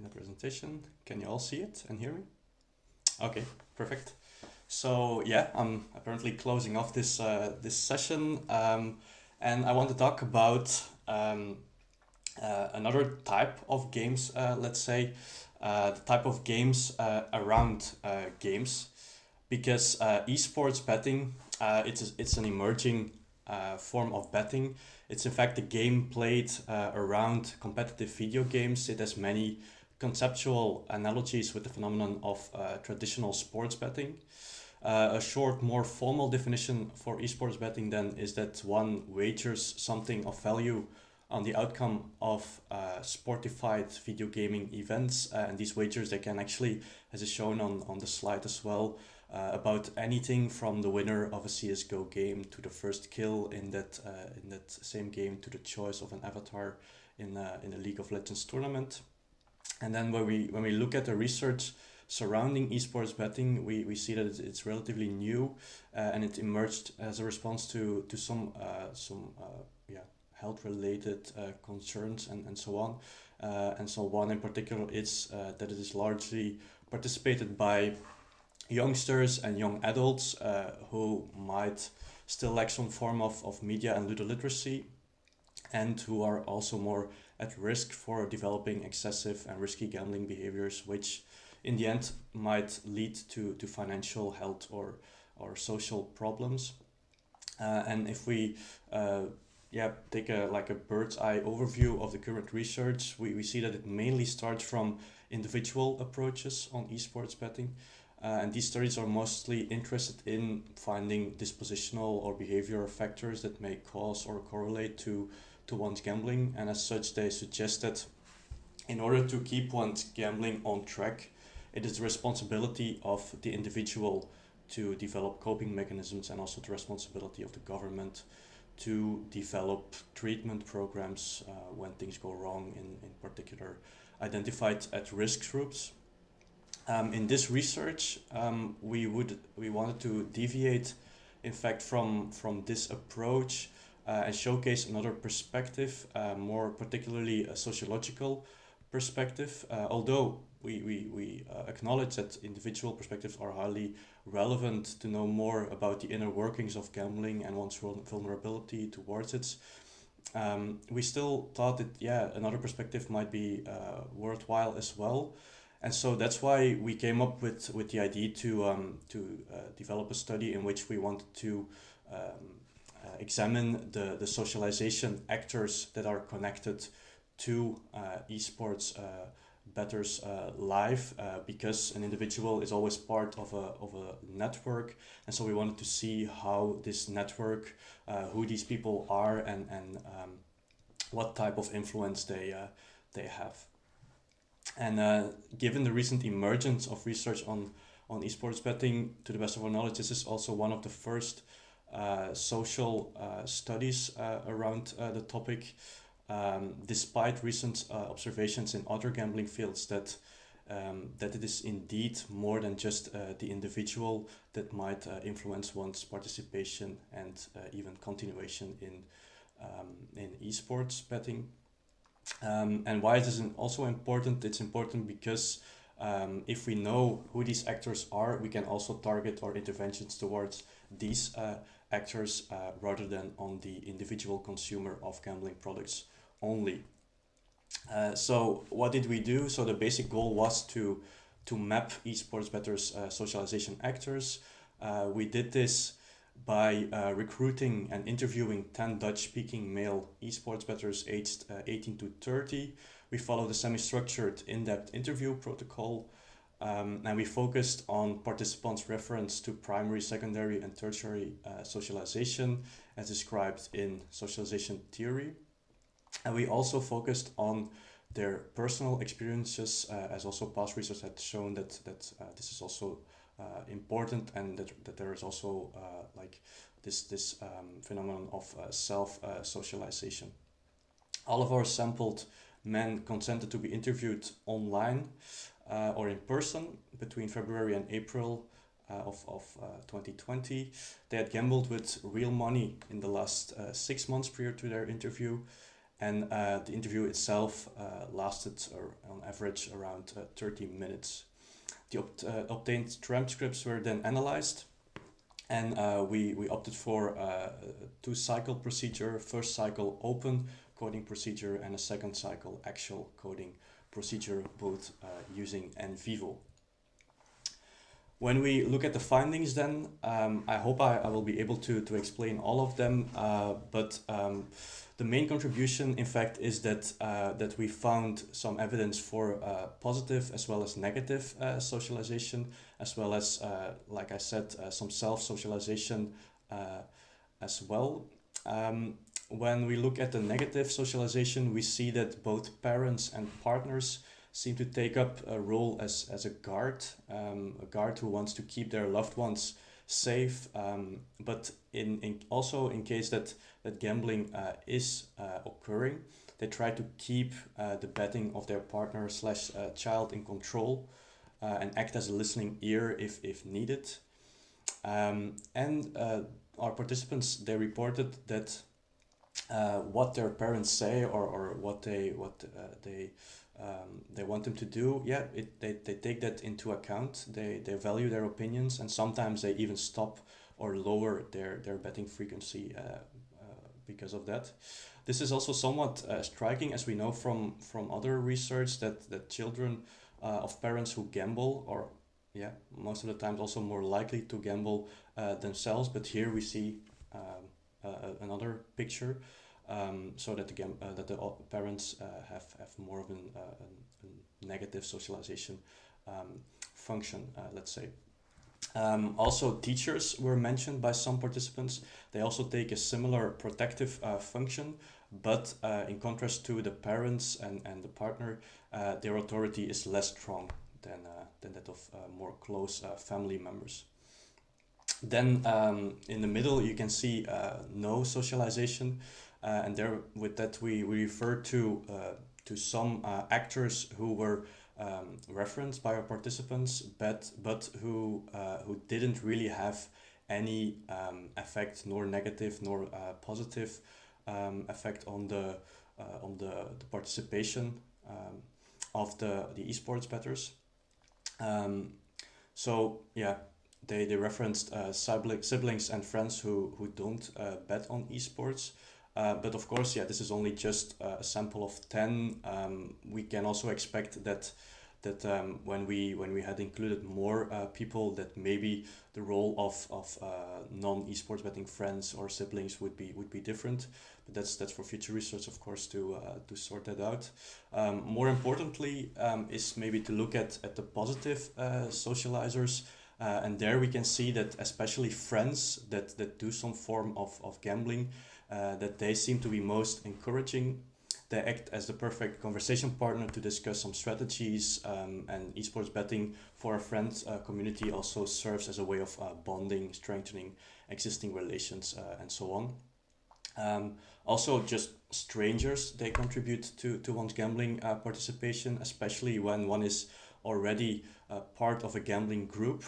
the presentation. Can you all see it and hear me? Okay, perfect. So yeah, I'm apparently closing off this session, and I want to talk about another type of games. Let's say the type of games around games, because esports betting, it's an emerging form of betting. It's in fact a game played around competitive video games. It has many conceptual analogies with the phenomenon of traditional sports betting. A short, more formal definition for esports betting then is that one wagers something of value on the outcome of sportified video gaming events. And these wagers, they can actually, as is shown on the slide as well, about anything from the winner of a CSGO game to the first kill in that same game to the choice of an avatar in a League of Legends tournament. And then when we look at the research surrounding esports betting, we see that it's relatively new, and it emerged as a response to some health related concerns and so on. And so one in particular is that it is largely participated by youngsters and young adults who might still lack some form of media and ludoliteracy, and who are also more at risk for developing excessive and risky gambling behaviors, which in the end might lead to financial health or social problems. And if we take a bird's eye overview of the current research, we see that it mainly starts from individual approaches on esports betting. And these studies are mostly interested in finding dispositional or behavioral factors that may cause or correlate to one's gambling. And as such, they suggest that in order to keep one's gambling on track, it is the responsibility of the individual to develop coping mechanisms, and also the responsibility of the government to develop treatment programs when things go wrong in particular identified at-risk groups. In this research, we wanted to deviate, in fact, from this approach and showcase another perspective, more particularly a sociological perspective. Although we acknowledge that individual perspectives are highly relevant to know more about the inner workings of gambling and one's vulnerability towards it, we still thought that another perspective might be worthwhile as well. And so that's why we came up with the idea to develop a study in which we wanted to examine the socialization actors that are connected to esports bettors live, because an individual is always part of a network, and so we wanted to see how this network, who these people are, and what type of influence they have. And given the recent emergence of research on esports betting, to the best of our knowledge, this is also one of the first social studies around the topic, despite recent observations in other gambling fields that it is indeed more than just the individual that might influence one's participation and even continuation in esports betting. And why is this also important? It's important because if we know who these actors are, we can also target our interventions towards these actors rather than on the individual consumer of gambling products only. So what did we do? So the basic goal was to map esports bettors' socialization actors. We did this by recruiting and interviewing 10 Dutch-speaking male esports bettors aged 18 to 30. We followed a semi-structured, in-depth interview protocol, and we focused on participants' reference to primary, secondary, and tertiary socialization, as described in socialization theory. And we also focused on their personal experiences, as also past research had shown that this is also important, and that there is also this phenomenon of self-socialization. All of our sampled men consented to be interviewed online or in person between February and April of 2020. They had gambled with real money in the last 6 months prior to their interview, and the interview itself lasted on average around 30 minutes. The obtained transcripts were then analyzed, and we opted for a two-cycle procedure. First cycle open coding procedure and a second cycle actual coding procedure, both using NVivo. When we look at the findings then, I hope I will be able to explain all of them, but the main contribution in fact is that we found some evidence for positive as well as negative socialization, as well as, like I said, some self-socialization as well. When we look at the negative socialization, we see that both parents and partners seem to take up a role as a guard who wants to keep their loved ones safe, but also in case that gambling is occurring, they try to keep the betting of their partner slash child in control and act as a listening ear if needed. And our participants, they reported that what their parents say or what they want them to do, they take that into account. They value their opinions, and sometimes they even stop or lower their betting frequency because of that. This is also somewhat striking, as we know from other research that children of parents who gamble are most of the times also more likely to gamble themselves. But here we see another picture. So that the parents have more of a negative socialization function, let's say. Also, teachers were mentioned by some participants. They also take a similar protective function, but in contrast to the parents and the partner, their authority is less strong than that of more close family members. Then in the middle, you can see no socialization. And there, with that, we refer to some actors who were referenced by our participants, but who didn't really have any effect, nor negative nor positive effect on the participation of the esports bettors. They referenced siblings and friends who don't bet on esports. But of course, this is only just a sample of 10. We can also expect that when we had included more people, that maybe the role of non-esports betting friends or siblings would be different. But that's for future research, of course, to sort that out. More importantly, is maybe to look at the positive socializers. And there we can see that especially friends that do some form of gambling, that they seem to be most encouraging. They act as the perfect conversation partner to discuss some strategies, and esports betting for a friends community also serves as a way of bonding, strengthening existing relations, and so on. Also, just strangers, they contribute to one's gambling participation, especially when one is already part of a gambling group.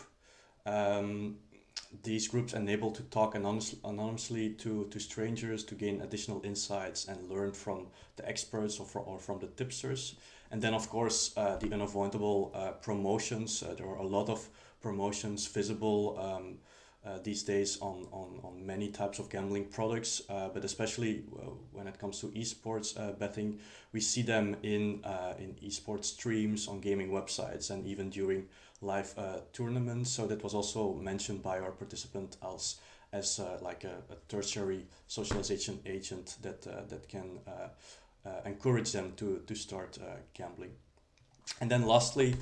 These groups enable to talk anonymously to strangers to gain additional insights and learn from the experts or from the tipsters. And then, of course, the unavoidable promotions. There are a lot of promotions visible these days on many types of gambling products, but especially when it comes to esports betting, we see them in esports streams, on gaming websites, and even during live tournaments. So that was also mentioned by our participant as like a tertiary socialization agent that can encourage them to start gambling. And then lastly,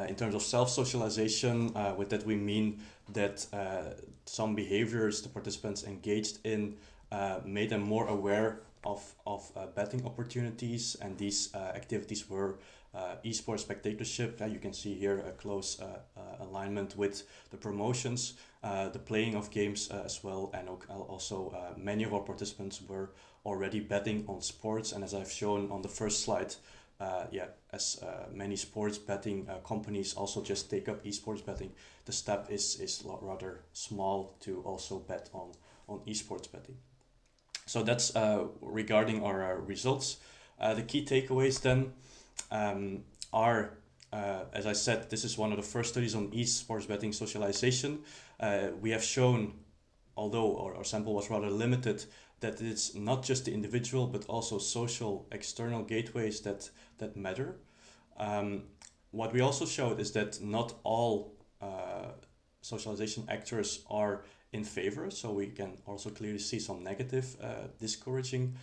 in terms of self-socialization, with that we mean that some behaviors the participants engaged in made them more aware of betting opportunities, and these activities were esports spectatorship. You can see here a close alignment with the promotions, the playing of games as well, and also many of our participants were already betting on sports, and as I've shown on the first slide, as many sports betting companies also just take up esports betting, the step is rather small to also bet on esports betting. So that's regarding our results. The key takeaways then are, as I said, this is one of the first studies on esports betting socialization. We have shown, although our sample was rather limited, that it's not just the individual but also social external gateways that matter. What we also showed is that not all socialization actors are in favor, so we can also clearly see some negative, discouraging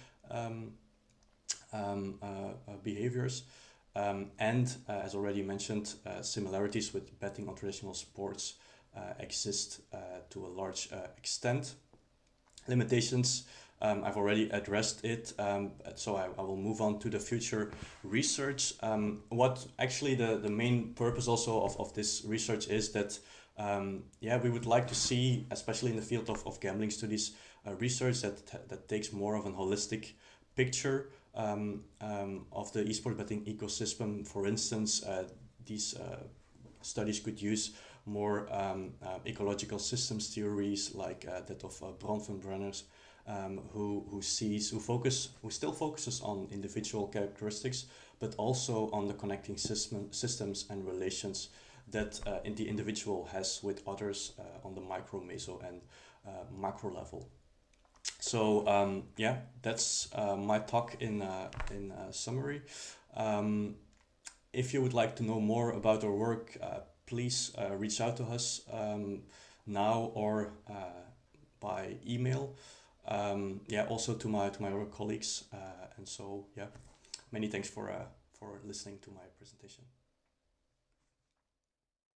behaviors. And as already mentioned, similarities with betting on traditional sports exist to a large extent. Limitations, I've already addressed it, so I will move on to the future research. What actually the main purpose also of this research is that we would like to see, especially in the field of gambling studies, research that takes more of an holistic picture of the esports betting ecosystem. For instance, these studies could use more ecological systems theories like that of Browne, who still focuses on individual characteristics, but also on the connecting systems and relations that the individual has with others on the micro, meso, and macro level. So that's my talk in summary. If you would like to know more about our work, please reach out to us now or by email. Also to my other colleagues. And so many thanks for listening to my presentation.